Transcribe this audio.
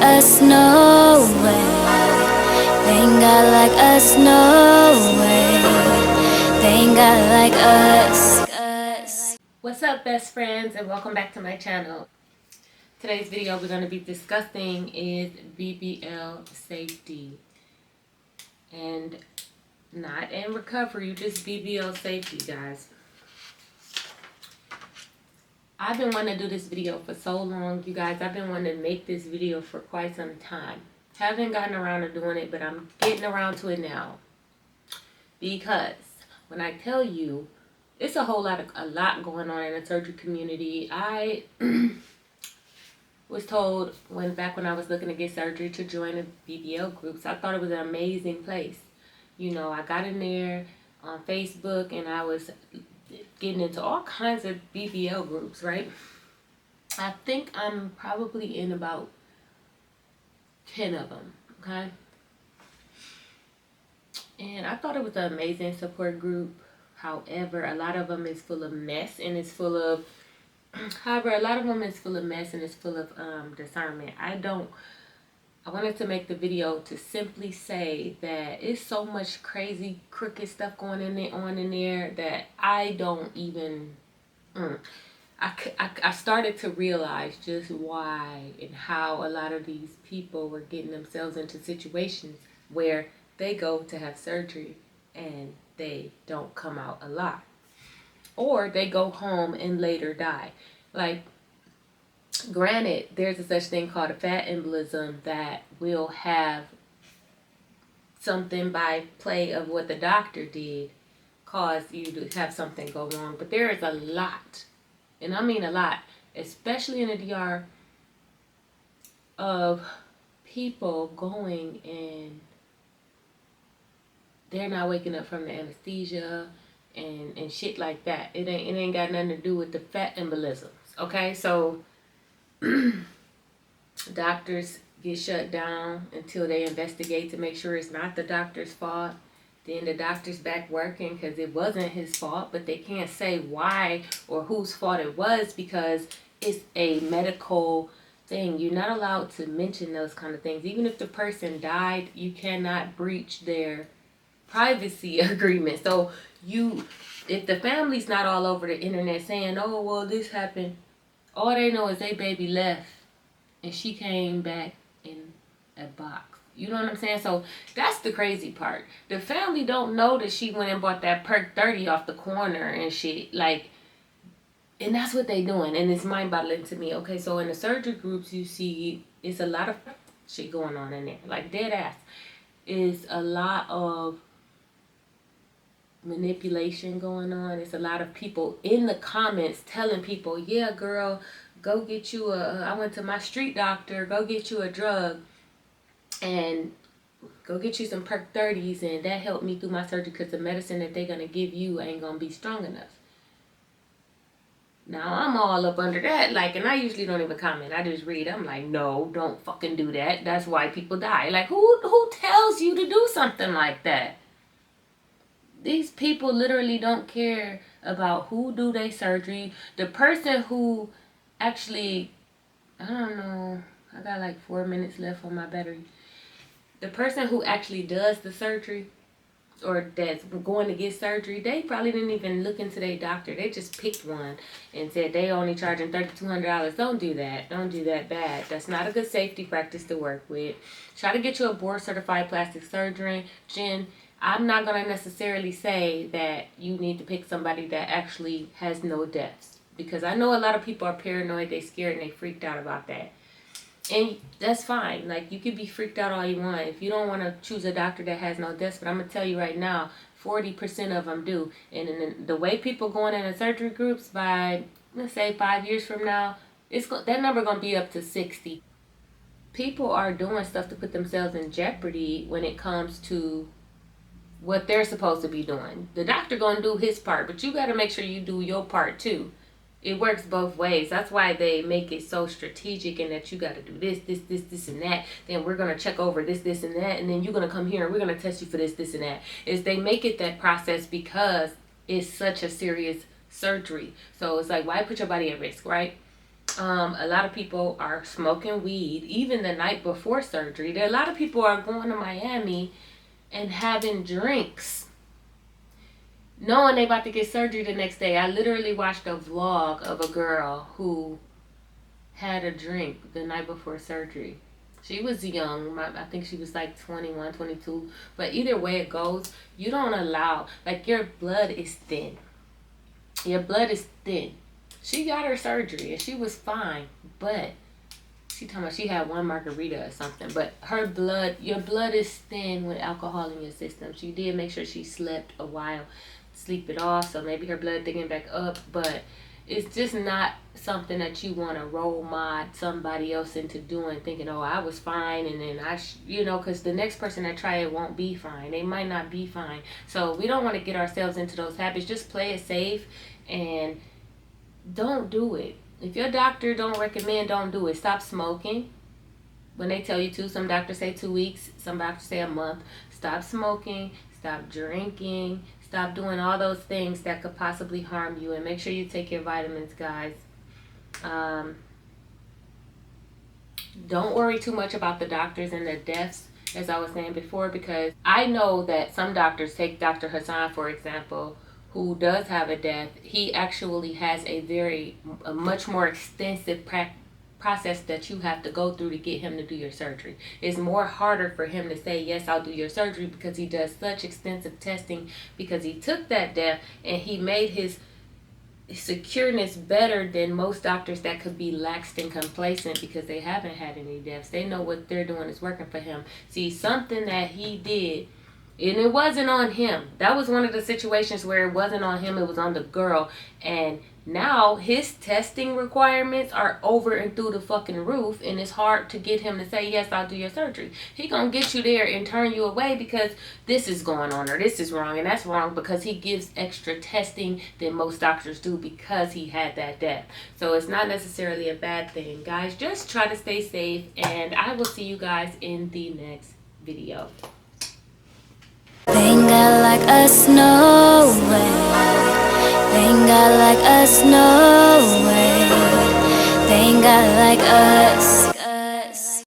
us, no way. They ain't got like us, no way. They ain't got like us. What's up, best friends, and welcome back to my channel. Today's video we're going to be discussing is BBL safety, and not in recovery, just BBL safety, guys. I've been wanting to do this video for so long, you guys. I've been wanting to make this video for quite some time. Haven't gotten around to doing it, but I'm getting around to it now. Because when I tell you, it's a lot going on in the surgery community. I was told back when I was looking to get surgery to join the BBL groups. I thought it was an amazing place. You know, I got in there on Facebook and I was getting into all kinds of BBL groups, right? I think I'm probably in about 10 of them, okay? And I thought it was an amazing support group. However, a lot of them is full of mess and it's full of discernment. I wanted to make the video to simply say that it's so much crazy, crooked stuff going on in there that I don't even, I started to realize just why and how a lot of these people were getting themselves into situations where they go to have surgery and they don't come out alive. Or they go home and later die. Like, granted, there's a such thing called a fat embolism that will have something by play of what the doctor did cause you to have something go wrong. But there is a lot, and I mean a lot, especially in the DR, of people going and they're not waking up from the anesthesia and shit like that. It ain't got nothing to do with the fat embolisms. Okay, so doctors get shut down until they investigate to make sure it's not the doctor's fault. Then the doctor's back working because it wasn't his fault, but they can't say why or whose fault it was because it's a medical thing. You're not allowed to mention those kind of things. Even if the person died, you cannot breach their privacy agreement. So if the family's not all over the internet saying, oh, well, this happened, all they know is they baby left and she came back in a box. You know what I'm saying? So that's the crazy part. The family don't know that she went and bought that perk 30 off the corner and shit. Like, and that's what they doing. And it's mind-boggling to me. Okay, so in the surgery groups, you see it's a lot of shit going on in there. Like, dead ass. It's a lot of manipulation going on. It's a lot of people in the comments telling people, yeah, girl, go get you I went to my street doctor, go get you a drug and go get you some perk 30s and that helped me through my surgery because the medicine that they're going to give you ain't going to be strong enough. Now I'm all up under that, like, and I usually don't even comment. I just read. I'm like, no, don't fucking do that. That's why people die. Like, who tells you to do something like that? These people literally don't care about who do their surgery. The person who actually, I don't know, I got like 4 minutes left on my battery. The person who actually does the surgery or that's going to get surgery, they probably didn't even look into their doctor. They just picked one and said they only charging $3,200. Don't do that. Don't do that bad. That's not a good safety practice to work with. Try to get you a board certified plastic surgeon. I'm not going to necessarily say that you need to pick somebody that actually has no deaths. Because I know a lot of people are paranoid, they scared, and they freaked out about that. And that's fine. Like, you could be freaked out all you want. If you don't want to choose a doctor that has no deaths, but I'm going to tell you right now, 40% of them do. And in the way people going into surgery groups by, let's say, 5 years from now, that number going to be up to 60. People are doing stuff to put themselves in jeopardy when it comes to what they're supposed to be doing. The doctor gonna do his part, but you gotta make sure you do your part too. It works both ways. That's why they make it so strategic and that you gotta do this, and that. Then we're gonna check over this, and that, and then you're gonna come here and we're gonna test you for this, and that. Is they make it that process because it's such a serious surgery. So it's like, why put your body at risk, right? A lot of people are smoking weed even the night before surgery. A lot of people are going to Miami and having drinks knowing they about to get surgery the next day. I literally watched a vlog of a girl who had a drink the night before surgery. She was young. I think she was like 21, 22. But either way it goes, you don't allow, like, your blood is thin. Your blood is thin. She got her surgery and she was fine, but she talking about she had one margarita or something. But your blood is thin with alcohol in your system. She did make sure she slept a while, sleep it off, so maybe her blood thinking back up. But it's just not something that you want to role mod somebody else into doing, thinking, oh, I was fine, and then because the next person that try it won't be fine. They might not be fine. So we don't want to get ourselves into those habits. Just play it safe and don't do it. If your doctor don't recommend, don't do it. Stop smoking when they tell you to. Some doctors say 2 weeks, some doctors say a month. Stop smoking, stop drinking, stop doing all those things that could possibly harm you, and make sure you take your vitamins, guys. Don't worry too much about the doctors and the deaths, as I was saying before, because I know that some doctors, take Dr. Hassan for example, who does have a death. He actually has a much more extensive process that you have to go through to get him to do your surgery. It's more harder for him to say, yes, I'll do your surgery, because he does such extensive testing, because he took that death and he made his secureness better than most doctors that could be laxed and complacent because they haven't had any deaths. They know what they're doing is working for him. See, something that he did, and it wasn't on him. That was one of the situations where it wasn't on him, it was on the girl. And now his testing requirements are over and through the fucking roof, and it's hard to get him to say, yes, I'll do your surgery. He gonna get you there and turn you away because this is going on or this is wrong, and that's wrong, because he gives extra testing than most doctors do because he had that death. So it's not necessarily a bad thing, guys. Just try to stay safe, and I will see you guys in the next video. Thank God like us, no way. Thank God like us, no way. Thank God like us.